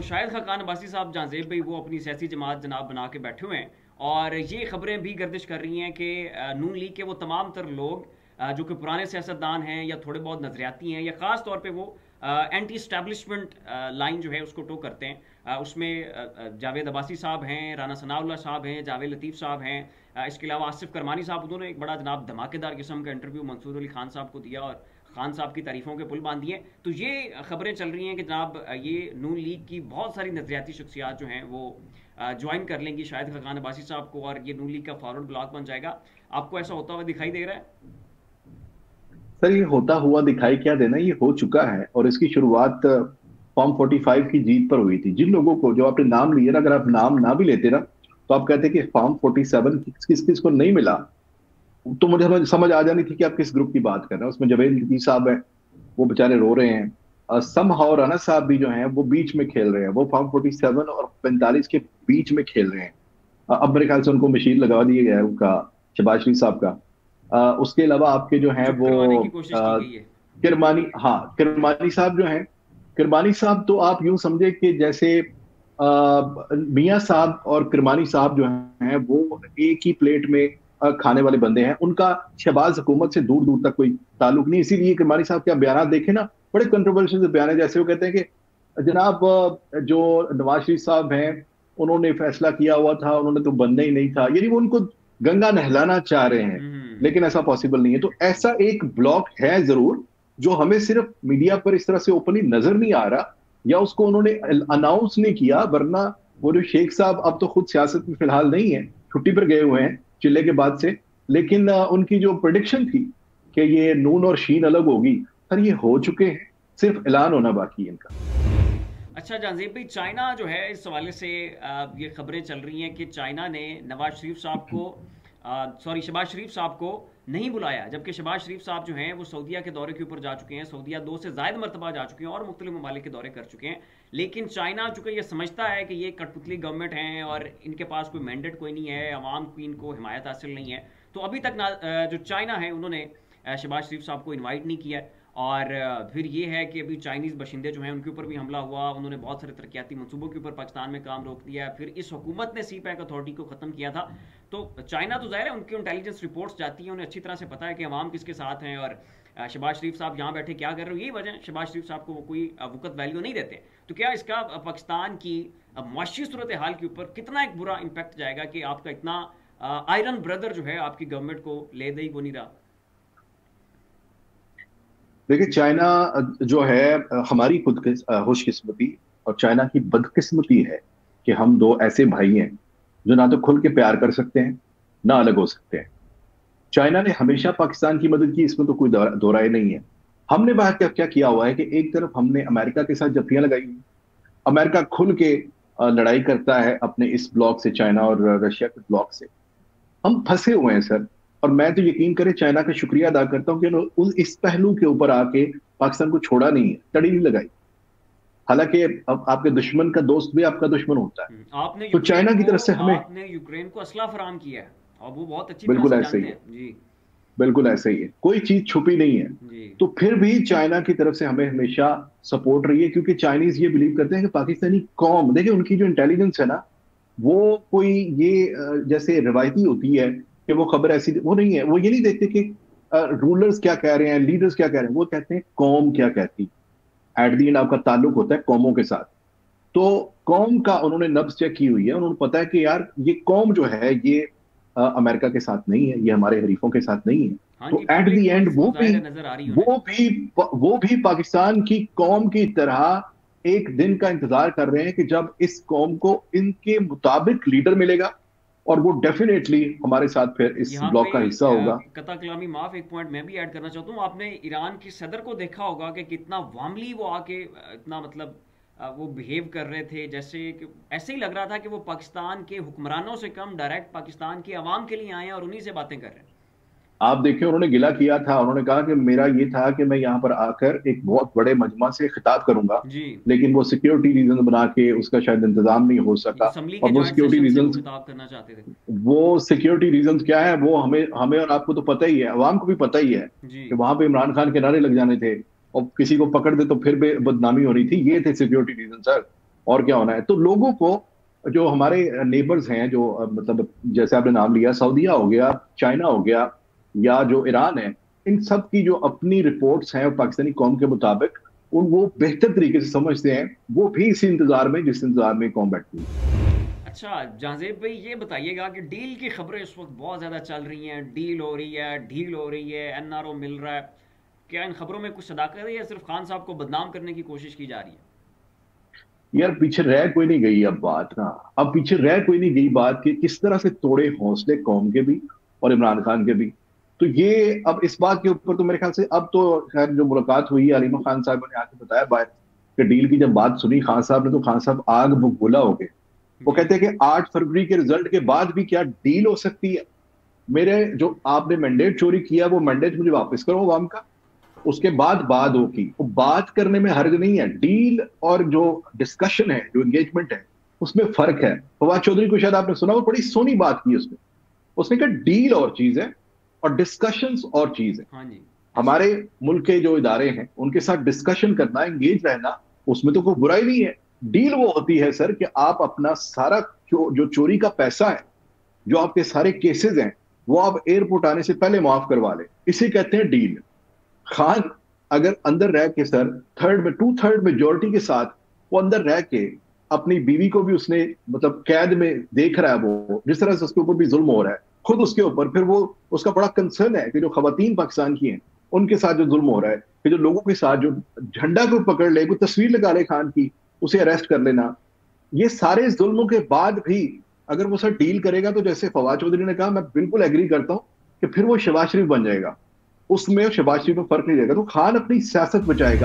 शाहिद खाकान अब्बासी साहब जाजेब भाई वो अपनी सियासी जमात जनाब बना के बैठे हुए हैं, और ये खबरें भी गर्दिश कर रही हैं कि नून लीग के वो तमाम तर लोग जो कि पुराने सियासतदान हैं या थोड़े बहुत नजरियाती हैं या ख़ास तौर पे वो एंटी स्टैब्लिशमेंट लाइन जो है उसको टो करते हैं। उसमें जावेद अब्बासी साहब हैं, राना सनाउल्लाह साहब हैं, जावेद लतीफ़ साहब हैं, इसके अलावा आसिफ करमानी साहब, उन्होंने एक बड़ा जनाब धमाकेदार किस्म का इंटरव्यू मंसूर अली खान साहब को दिया और खान साहब की तारीफों के पुल बांध दिए। तो ये खबरें चल रही हैं कि जनाब ये नून लीग की बहुत सारी नजरियाती शख्सियात जो हैं वो ज्वाइन कर लेंगी शाहिद खाकान अब्बासी साहब को, और ये नून लीग का फॉरवर्ड ब्लॉक बन जाएगा। आपको ऐसा होता हुआ दिखाई दे रहा है? सर, ये होता हुआ दिखाई क्या देना, ये हो चुका है। और इसकी शुरुआत फॉर्म 45 की जीत पर हुई थी। जिन लोगों को, जो आपने नाम लिए ना, अगर आप नाम ना भी लेते ना, तो आप कहते कि फॉर्म 47 किस किस को नहीं मिला, तो मुझे समझ आ जानी थी कि आप किस ग्रुप की बात कर रहे हैं। उसमें जवेद लतीफ साहब हैं, वो बेचारे रो रहे हैं। समहाउ राणा साहब भी जो हैं वो बीच में खेल रहे हैं, वो फॉर्म 47 और 45 के बीच में खेल रहे हैं। अब मेरे ख्याल से उनको मशीन लगा दिया गया है उनका, शहबाज शरीफ साहब का। उसके अलावा आपके जो हैं चुप वो करवाने की कोशिश की अ, गई है। किरमानी, हाँ, किरमानी साहब जो हैं, किरमानी साहब तो आप यूं समझे कि जैसे मियां साहब और किरमानी साहब जो हैं वो एक ही प्लेट में खाने वाले बंदे हैं। उनका शहबाज हुकूमत से दूर दूर तक कोई ताल्लुक नहीं। इसीलिए किरमानी साहब के बयान देखे ना, बड़े कंट्रोवर्शियल बयान है। जैसे वो कहते हैं कि जनाब जो नवाज शरीफ साहब हैं, उन्होंने फैसला किया हुआ था, उन्होंने तो बनना ही नहीं था, यानी वो उनको गंगा नहलाना चाह रहे हैं। लेकिन ऐसा पॉसिबल नहीं है। तो ऐसा एक ब्लॉक है जरूर, जो हमें सिर्फ मीडिया पर इस तरह से ओपनली नजर नहीं आ रहा, या उसको उन्होंने अनाउंस नहीं किया। वरना वो जो शेख साहब अब तो खुद सियासत में फिलहाल नहीं है, छुट्टी पर गए हुए हैं चिल्ले के बाद से। लेकिन उनकी जो प्रिडिक्शन थी कि ये नून और शीन अलग होगी, सर ये हो चुके हैं, सिर्फ ऐलान होना बाकी है इनका। अच्छा जानजीब भाई, चाइना जो है इस हवाले से ये खबरें चल रही हैं कि चाइना ने नवाज शरीफ साहब को सॉरी शहबाज शरीफ साहब को नहीं बुलाया, जबकि शहबाज शरीफ साहब जो हैं वो सऊदीया के दौरे के ऊपर जा चुके हैं। सऊदीया 2 से ज़ायद मरतबा जा चुके हैं और मुख्तलिफ ममालिक के दौरे कर चुके हैं। लेकिन चाइना चूंकि ये समझता है कि ये कठपुतली गवर्नमेंट हैं और इनके पास कोई मैंडेट कोई नहीं है, अवाम की इनको हिमायत हासिल नहीं है, तो अभी तक ना जो चाइना है उन्होंने शहबाज शरीफ साहब को इन्वाइट नहीं किया। और फिर ये है कि अभी चाइनीज़ बशिंदे जो हैं उनके ऊपर भी हमला हुआ, उन्होंने बहुत सारे तरक्याती मनसूबों के ऊपर पाकिस्तान में काम रोक दिया। फिर इस हुकूमत ने सी पैक अथॉरिटी को ख़त्म किया था। तो चाइना तो ज़ाहिर है उनकी इंटेलिजेंस रिपोर्ट्स जाती हैं, उन्हें अच्छी तरह से पता है कि अवाम किसके साथ हैं और शहबाज शरीफ साहब यहाँ बैठे क्या कर रहे हो। यही वजह शहबाज शरीफ साहब को वो कोई वक़्त वैल्यू नहीं देते। तो क्या इसका पाकिस्तान की मुआशी सूरत हाल के ऊपर कितना एक बुरा इम्पैक्ट जाएगा कि आपका इतना आयरन ब्रदर जो है आपकी गवर्नमेंट को ले दे ही को नहीं रहा? देखिए, चाइना जो है, हमारी खुद की खुशकिस्मती और चाइना की बदकिस्मती है कि हम दो ऐसे भाई हैं जो ना तो खुल के प्यार कर सकते हैं, ना अलग हो सकते हैं। चाइना ने हमेशा पाकिस्तान की मदद की, इसमें तो कोई दो राय नहीं है। हमने बाहर क्या क्या किया हुआ है कि एक तरफ हमने अमेरिका के साथ जफ्फियां लगाई हुई, अमेरिका खुल के लड़ाई करता है अपने इस ब्लॉक से, चाइना और रशिया के ब्लॉक से। हम फंसे हुए हैं सर। और मैं तो यकीन करें चाइना का शुक्रिया अदा करता हूं कि उन्होंने उस इस पहलू के ऊपर आके पाकिस्तान को छोड़ा नहीं है, तड़ी नहीं लगाई। हालांकि अब आपके दुश्मन का दोस्त भी आपका दुश्मन होता है। तो चाइना की तरफ से हमें आपने यूक्रेन को असला फराम किया है और वो बहुत अच्छी तरह बिल्कुल से ऐसे ही जानते है, हैं जी। बिल्कुल ऐसे ही है, कोई चीज छुपी नहीं है। जी। तो फिर भी चाइना की तरफ से हमें हमेशा सपोर्ट रही है, क्योंकि चाइनीज ये बिलीव करते हैं कि पाकिस्तानी कौम, देखिए उनकी जो इंटेलिजेंस है ना, वो कोई ये जैसे रिवायती होती है कि वो खबर ऐसी वो नहीं है। वो ये नहीं देखते कि रूलर्स क्या कह रहे हैं, लीडर्स क्या कह रहे हैं, वो कहते हैं कौम क्या कहती। एट दी एंड आपका ताल्लुक होता है कौमों के साथ। तो कौम का उन्होंने नब्ज चेक की हुई है, उन्होंने पता है कि यार ये कौम जो है ये अमेरिका के साथ नहीं है, ये हमारे हरीफों के साथ नहीं है। हाँ तो जी, at the public and voice वो जाहिर है नजर आ रही उन्हें। वो भी पाकिस्तान की कौम की तरह एक दिन का इंतजार कर रहे हैं कि जब इस कौम को इनके मुताबिक लीडर मिलेगा, और वो डेफिनेटली हमारे साथ फिर इस यहाँ पे ब्लॉक का हिस्सा होगा। कता कलामी माफ, एक पॉइंट मैं भी ऐड करना चाहता हूँ। आपने ईरान की सदर को देखा होगा कि कितना वार्मली वो आके इतना मतलब वो बिहेव कर रहे थे, जैसे कि ऐसे ही लग रहा था कि वो पाकिस्तान के हुक्मरानों से कम डायरेक्ट पाकिस्तान की आवाम के लिए आए हैं और उन्हीं से बातें कर रहे हैं। आप देखिए, उन्होंने गिला किया था, उन्होंने कहा कि मेरा ये था कि मैं यहाँ पर आकर एक बहुत बड़े मजमा से खिताब करूंगा, जी। लेकिन वो सिक्योरिटी रीजन बना के उसका शायद इंतजाम नहीं हो सका। असम्बली के और वो जॉइंट सिक्योरिटी सेशन से वो रीजन, खिताब करना चाहते थे। क्या है, वो हमें हमें और आपको तो पता ही है, अवाम को भी पता ही है जी। कि वहां पे इमरान खान के नारे लग जाने थे, और किसी को पकड़ दे तो फिर भी बदनामी हो रही थी। ये थे सिक्योरिटी रीजन सर। और क्या होना है। तो लोगों को, जो हमारे नेबर्स हैं, जो मतलब जैसे आपने नाम लिया, सऊदीया हो गया, चाइना हो गया, या जो ईरान है, इन सब की जो अपनी रिपोर्ट्स हैं पाकिस्तानी कौम के मुताबिक, उन वो बेहतर तरीके से समझते हैं, वो भी इसी इंतजार में जिस इंतजार में कौम बैठती है। अच्छा जहांजेब भाई, ये बताइएगा कि डील की खबरें इस वक्त बहुत ज़्यादा चल रही हैं, डील हो रही है, ढील हो रही है, एनआरओ मिल रहा है। क्या इन खबरों में कुछ सदाकत है या सिर्फ खान साहब को बदनाम करने की कोशिश की जा रही है? यार पीछे रह कोई नहीं गई अब बात ना। अब पीछे रह कोई नहीं गई बात कि किस तरह से तोड़े हौसले कौम के भी और इमरान खान के भी। तो ये अब इस बात के ऊपर तो मेरे ख्याल से अब तो खैर जो मुलाकात हुई है, अलीमा खान साहब ने आके बताया बाहर कि डील की जब बात सुनी खान साहब ने, तो खान साहब आग बबूला हो गए। वो जी। कहते हैं कि 8 फरवरी के रिजल्ट के बाद भी क्या डील हो सकती है? मेरे जो आपने मैंडेट चोरी किया वो मैंडेट मुझे वापस करो अवाम का, उसके बाद बात होगी। वो बात करने में हर्ज नहीं है। डील और जो डिस्कशन है, जो एंगेजमेंट है, उसमें फर्क है। फवाद चौधरी को शायद आपने सुना, वो बड़ी सोनी बात की उसने। उसने कहा डील और चीज है और डिस्कशंस और चीज है। हाँ जी। हमारे मुल्क के जो इदारे हैं उनके साथ डिस्कशन करना, एंगेज रहना, उसमें तो कोई बुराई नहीं है। डील वो होती है सर कि आप अपना सारा जो चोरी का पैसा है, जो आपके सारे केसेस हैं, वो आप एयरपोर्ट आने से पहले माफ करवा लें। इसे कहते हैं डील। खान अगर अंदर रह के सर, थर्ड में 2/3 मेजोरिटी के साथ वो अंदर रह के अपनी बीवी को भी उसने मतलब कैद में देख रहा है, वो जिस तरह से उसके ऊपर भी जुल्म हो रहा है खुद उसके ऊपर, फिर वो उसका बड़ा कंसर्न है कि जो खवातीन पाकिस्तान की हैं उनके साथ जो जुल्म हो रहा है, कि जो लोगों के साथ जो झंडा को पकड़ ले, कोई तस्वीर लगा ले खान की, उसे अरेस्ट कर लेना, ये सारे जुल्मों के बाद भी अगर वो सर डील करेगा, तो जैसे फवाद चौधरी ने कहा, मैं बिल्कुल एग्री करता हूं कि फिर वो शहबाज शरीफ बन जाएगा। उसमें शहबाज शरीफ में फर्क नहीं रहेगा। तो खान अपनी सियासत बचाएगा।